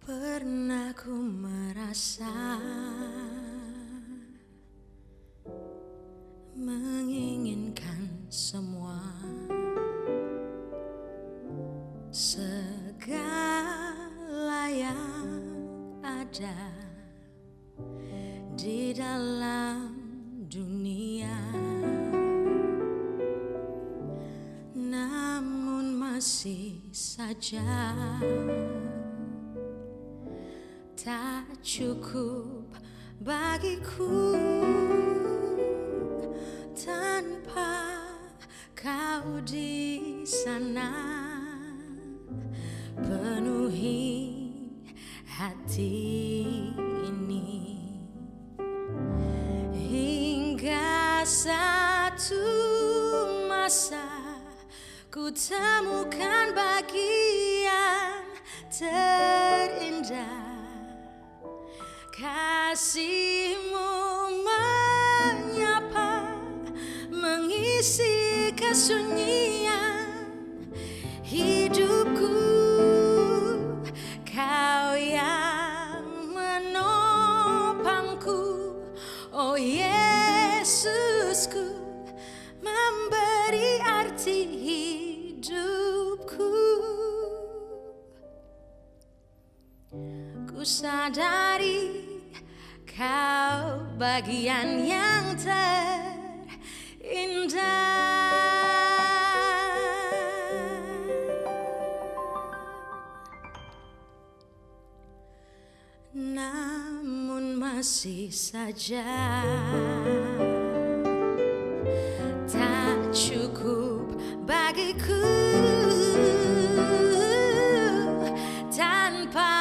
Pernah ku merasa menginginkan semua, segala yang ada di dalam dunia, namun masih saja tak cukup bagiku tanpa kau di sana. Penuhi hati ini hingga satu masa ku temukan bagian terindah. Kasih-Mu menyapa, mengisi kesunyian hidupku. Kau yang menopangku, oh Yesusku, memberi arti hidupku. Ku sadari Kau bagian yang terindah, namun masih saja tak cukup bagiku tanpa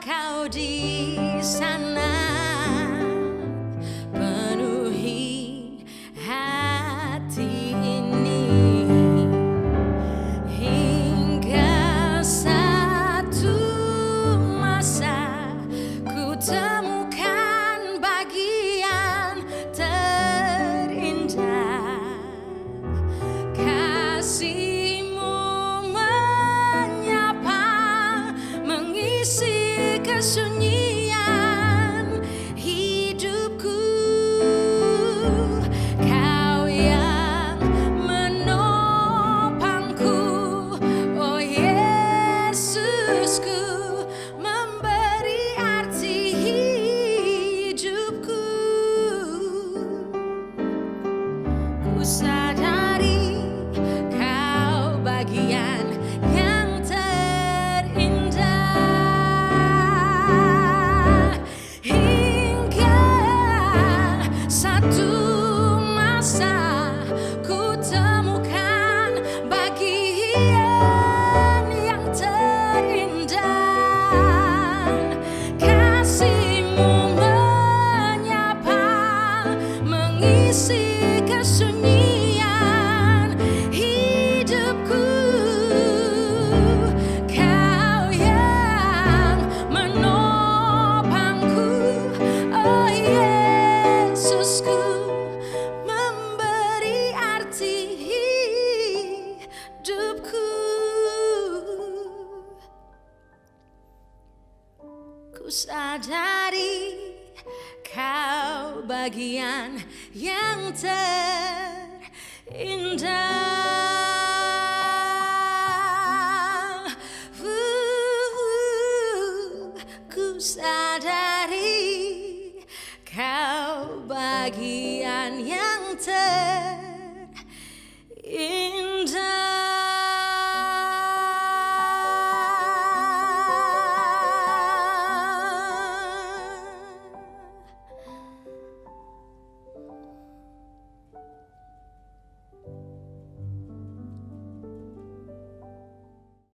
Kau di sana. Penuhi hati ini hingga satu masa ku temukan bagian terindah. Kasih-Mu menyapa, mengisi kesunyian hidupku. Kau yang menopangku, oh Yesusku, memberi arti hidupku. Ku sadari Kau bagian yang terindah, hingga satu masa ku temukan bagian yang terindah. Kasih-Mu menyapa, mengisi kesunyian hidupku. Kau yang menopangku, oh Yesusku, memberi arti hidupku. Ku sadari Kau bagian yang terindah. Ku sadari Kau bagian yang terindah.